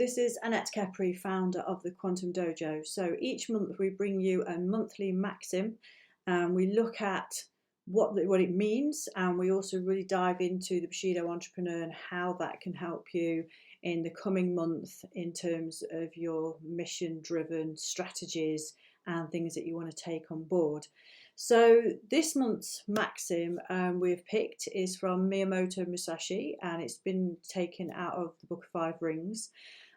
this is Annette Kepri, founder of the Quantum Dojo. So each month we bring you a monthly maxim and we look at what it means, and we also really dive into the Bushido Entrepreneur and how that can help you in the coming month in terms of your mission-driven strategies and things that you want to take on board. So this month's maxim we've picked is from Miyamoto Musashi, and it's been taken out of the Book of Five Rings.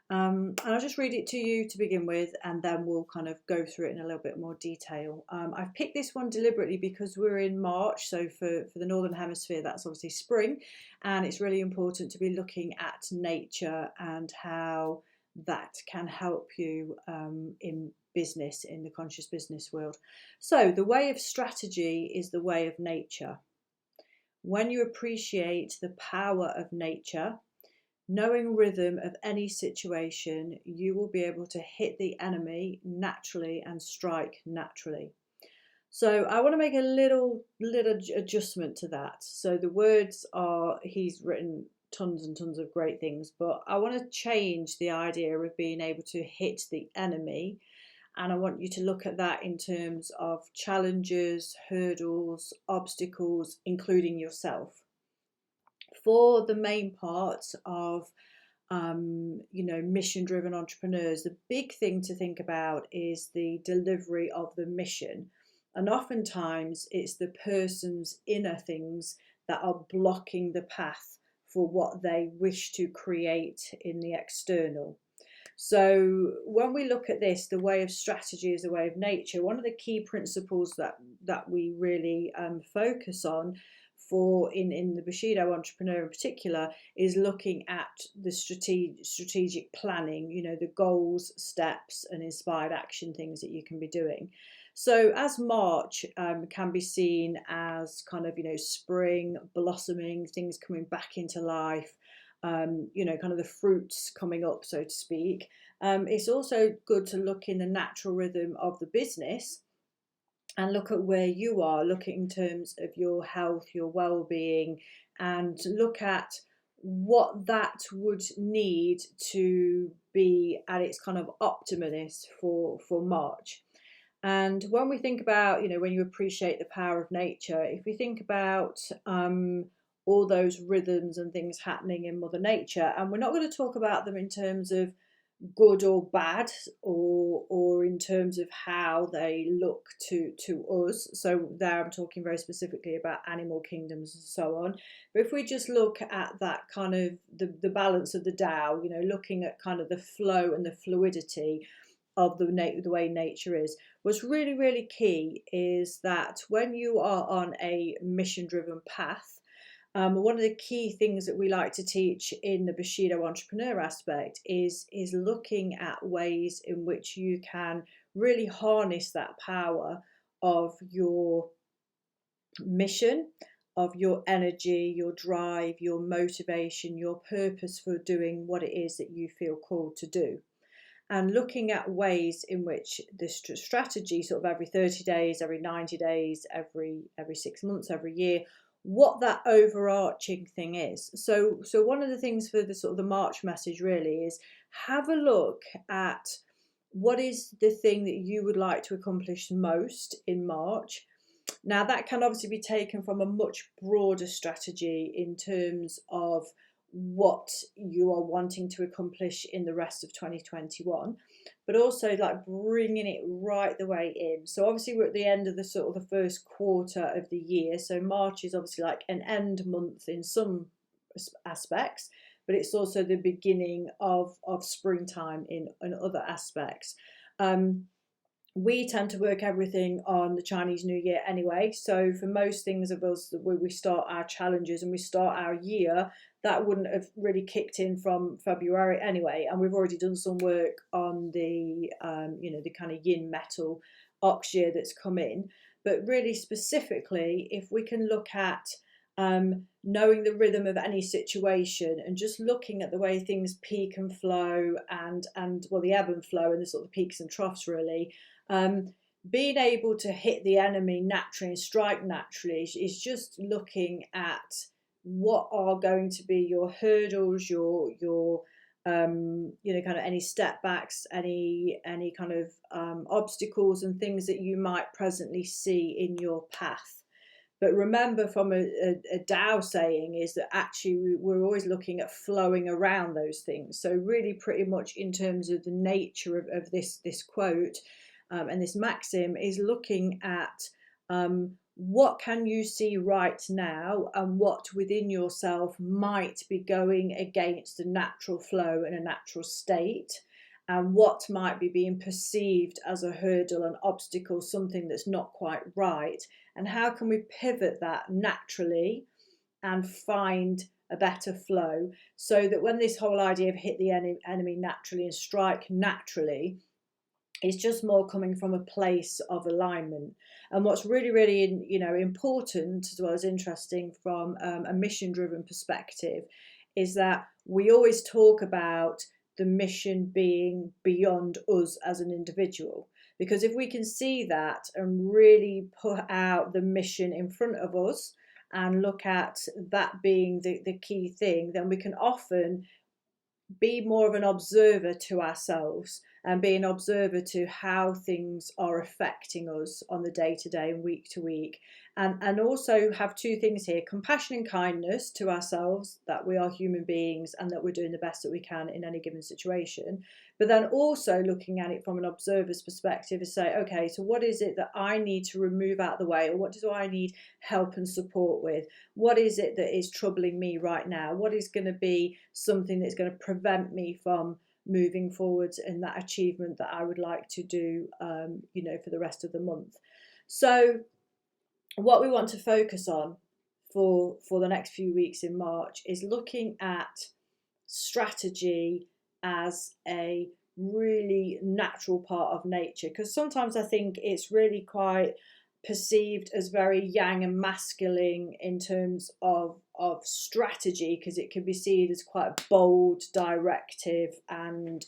And I'll just read it to you to begin with, and then we'll kind of go through it in a little bit more detail. I've picked this one deliberately because we're in March, so for the Northern Hemisphere that's obviously spring, and it's really important to be looking at nature and how that can help you in business, in the conscious business world. So the way of strategy is the way of nature. When you appreciate the power of nature, knowing rhythm of any situation, you will be able to hit the enemy naturally and strike naturally. So I want to make a little adjustment to that. So the words are, he's written tons and tons of great things, but I want to change the idea of being able to hit the enemy. And I want you to look at that in terms of challenges, hurdles, obstacles, including yourself. For the main parts of mission-driven entrepreneurs, the big thing to think about is the delivery of the mission. And oftentimes it's the person's inner things that are blocking the path for what they wish to create in the external. So when we look at this, the way of strategy is the way of nature. One of the key principles that we really focus on in the Bushido Entrepreneur in particular is looking at the strategic planning, the goals, steps and inspired action things that you can be doing. So as March can be seen as kind of, spring, blossoming, things coming back into life, kind of the fruits coming up, so to speak. It's also good to look in the natural rhythm of the business and look at where you are, look in terms of your health, your well-being, and look at what that would need to be at its kind of optimalness for March. And when we think about, when you appreciate the power of nature, if we think about all those rhythms and things happening in Mother Nature, and we're not going to talk about them in terms of good or bad, or in terms of how they look to us. So there I'm talking very specifically about animal kingdoms and so on. But if we just look at that kind of the balance of the Tao, looking at kind of the flow and the fluidity of the way nature is, what's really, really key is that when you are on a mission-driven path, one of the key things that we like to teach in the Bushido Entrepreneur aspect is looking at ways in which you can really harness that power of your mission, of your energy, your drive, your motivation, your purpose for doing what it is that you feel called to do. And looking at ways in which this strategy, sort of every 30 days, every 90 days, every 6 months, every year, what that overarching thing is. So one of the things for the sort of the March message really is have a look at what is the thing that you would like to accomplish most in March. Now that can obviously be taken from a much broader strategy in terms of what you are wanting to accomplish in the rest of 2021, but also like bringing it right the way in. So obviously we're at the end of the sort of the first quarter of the year, so March is obviously like an end month in some aspects, but it's also the beginning of springtime in other aspects. We tend to work everything on the Chinese New Year anyway. So for most things of us, where we start our challenges and we start our year, that wouldn't have really kicked in from February anyway. And we've already done some work on the, the kind of yin metal ox year that's come in. But really specifically, if we can look at knowing the rhythm of any situation and just looking at the way things peak and flow and the ebb and flow and the sort of peaks and troughs really, being able to hit the enemy naturally and strike naturally is just looking at what are going to be your hurdles, your kind of any step backs, any kind of obstacles and things that you might presently see in your path. But remember, from a Tao saying is that actually we're always looking at flowing around those things. So really pretty much in terms of the nature of this quote and this maxim is looking at what can you see right now and what within yourself might be going against a natural flow and a natural state, and what might be being perceived as a hurdle, an obstacle, something that's not quite right, and how can we pivot that naturally and find a better flow, so that when this whole idea of hit the enemy naturally and strike naturally, it's just more coming from a place of alignment. And what's really, really, important as well as interesting from a mission-driven perspective is that we always talk about the mission being beyond us as an individual. Because if we can see that and really put out the mission in front of us and look at that being the key thing, then we can often be more of an observer to ourselves and be an observer to how things are affecting us on the day to day and week to week. And also have two things here: compassion and kindness to ourselves, that we are human beings and that we're doing the best that we can in any given situation. But then also looking at it from an observer's perspective is say, okay, so what is it that I need to remove out of the way, or what do I need help and support with? What is it that is troubling me right now? What is going to be something that's going to prevent me from moving forwards in that achievement that I would like to do, for the rest of the month? So what we want to focus on for the next few weeks in March is looking at strategy as a really natural part of nature, because sometimes I think it's really quite perceived as very yang and masculine in terms of strategy, because it can be seen as quite bold, directive, and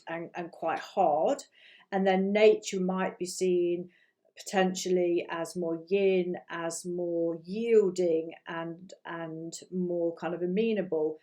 quite hard. And then nature might be seen potentially as more yin, as more yielding, and more kind of amenable.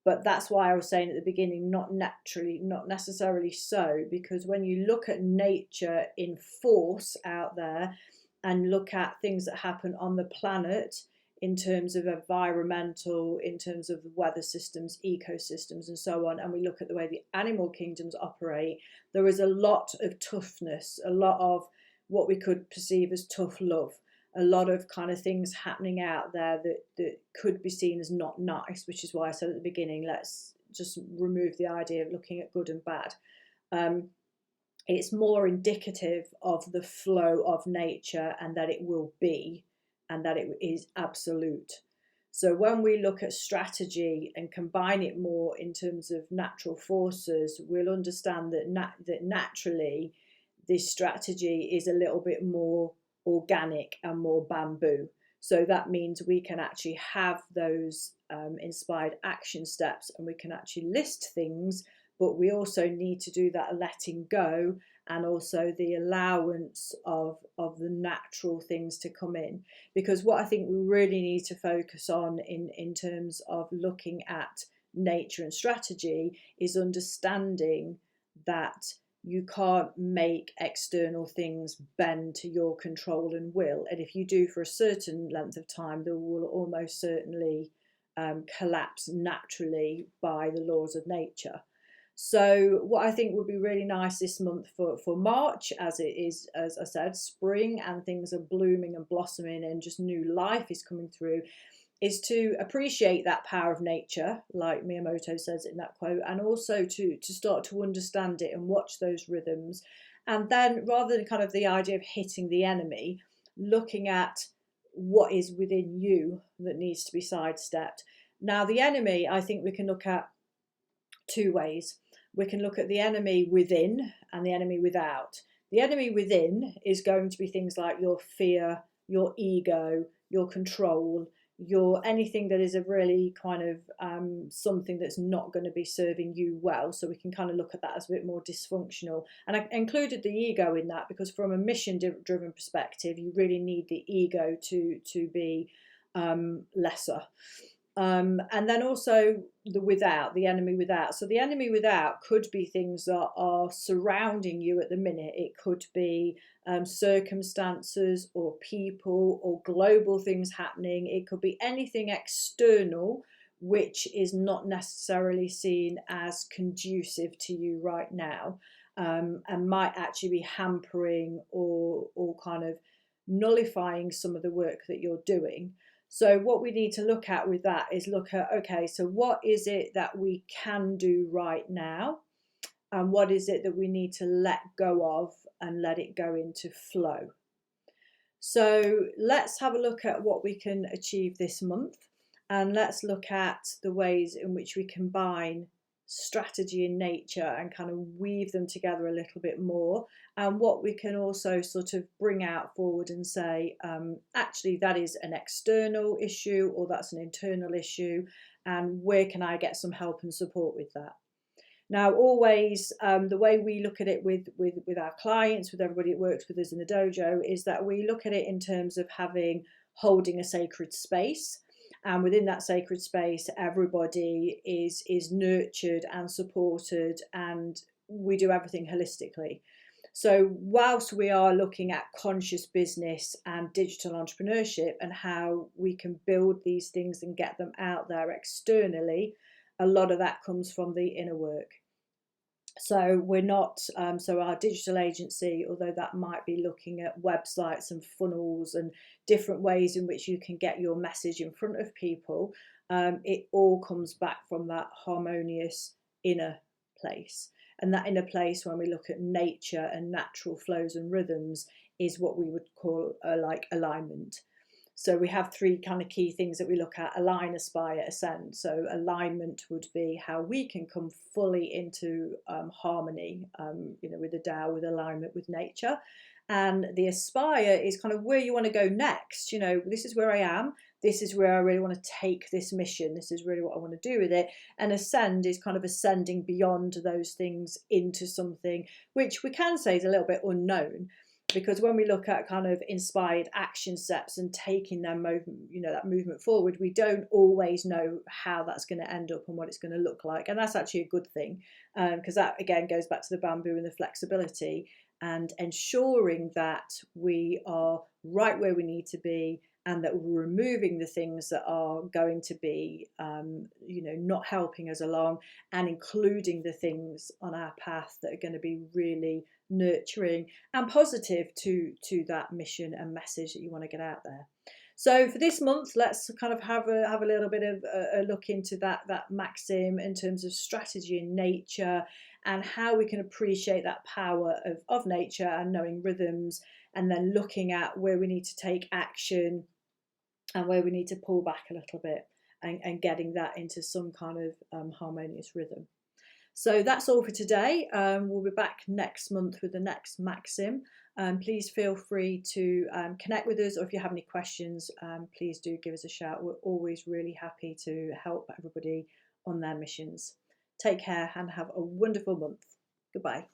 But that's why I was saying at the beginning, not necessarily so, because when you look at nature in force out there and look at things that happen on the planet in terms of environmental, in terms of weather systems, ecosystems, and so on, and we look at the way the animal kingdoms operate, there is a lot of toughness, a lot of what we could perceive as tough love, a lot of kind of things happening out there that could be seen as not nice, which is why I said at the beginning, let's just remove the idea of looking at good and bad. It's more indicative of the flow of nature, and that it will be, and that it is absolute. So when we look at strategy and combine it more in terms of natural forces, we'll understand that naturally this strategy is a little bit more organic and more bamboo. So that means we can actually have those inspired action steps, and we can actually list things, but we also need to do that letting go, and also the allowance of the natural things to come in. Because what I think we really need to focus on in terms of looking at nature and strategy is understanding that you can't make external things bend to your control and will. And if you do for a certain length of time, they will almost certainly collapse naturally by the laws of nature. So what I think would be really nice this month for March, as it is, as I said, spring and things are blooming and blossoming and just new life is coming through, is to appreciate that power of nature, like Miyamoto says in that quote, and also to start to understand it and watch those rhythms. And then rather than kind of the idea of hitting the enemy, looking at what is within you that needs to be sidestepped. Now, the enemy, I think we can look at two ways. We can look at the enemy within and the enemy without. The enemy within is going to be things like your fear, your ego, your control, your anything that is a really kind of something that's not going to be serving you well. So we can kind of look at that as a bit more dysfunctional. And I included the ego in that because from a mission-driven perspective, you really need the ego to be lesser. And then also the without, the enemy without. So the enemy without could be things that are surrounding you at the minute. It could be circumstances or people or global things happening. It could be anything external which is not necessarily seen as conducive to you right now, and might actually be hampering or kind of nullifying some of the work that you're doing. So what we need to look at with that is look at, okay, so what is it that we can do right now? And what is it that we need to let go of and let it go into flow? So let's have a look at what we can achieve this month. And let's look at the ways in which we combine strategy and nature and kind of weave them together a little bit more, and what we can also sort of bring out forward and say, actually that is an external issue or that's an internal issue, and where can I get some help and support with that. Now, always the way we look at it with our clients, with everybody that works with us in the dojo, is that we look at it in terms of holding a sacred space. And within that sacred space, everybody is nurtured and supported, and we do everything holistically. So whilst we are looking at conscious business and digital entrepreneurship and how we can build these things and get them out there externally, a lot of that comes from the inner work. So we're not, so our digital agency, although that might be looking at websites and funnels and different ways in which you can get your message in front of people, it all comes back from that harmonious inner place. And that inner place, when we look at nature and natural flows and rhythms, is what we would call like alignment. So we have three kind of key things that we look at: align, aspire, ascend. So alignment would be how we can come fully into harmony, with the Tao, with alignment with nature. And the aspire is kind of where you want to go next. This is where I am. This is where I really want to take this mission. This is really what I want to do with it. And ascend is kind of ascending beyond those things into something which we can say is a little bit unknown. Because when we look at kind of inspired action steps and taking that movement forward, we don't always know how that's going to end up and what it's going to look like. And that's actually a good thing, because that, again, goes back to the bamboo and the flexibility and ensuring that we are right where we need to be, and that we're removing the things that are going to be, not helping us along, and including the things on our path that are going to be really nurturing and positive to that mission and message that you want to get out there. So for this month, let's kind of have a little bit of a look into that maxim in terms of strategy and nature, and how we can appreciate that power of nature and knowing rhythms, and then looking at where we need to take action and where we need to pull back a little bit, and getting that into some kind of harmonious rhythm. So that's all for today. We'll be back next month with the next maxim. Please feel free to connect with us, or if you have any questions, please do give us a shout. We're always really happy to help everybody on their missions. Take care and have a wonderful month. Goodbye.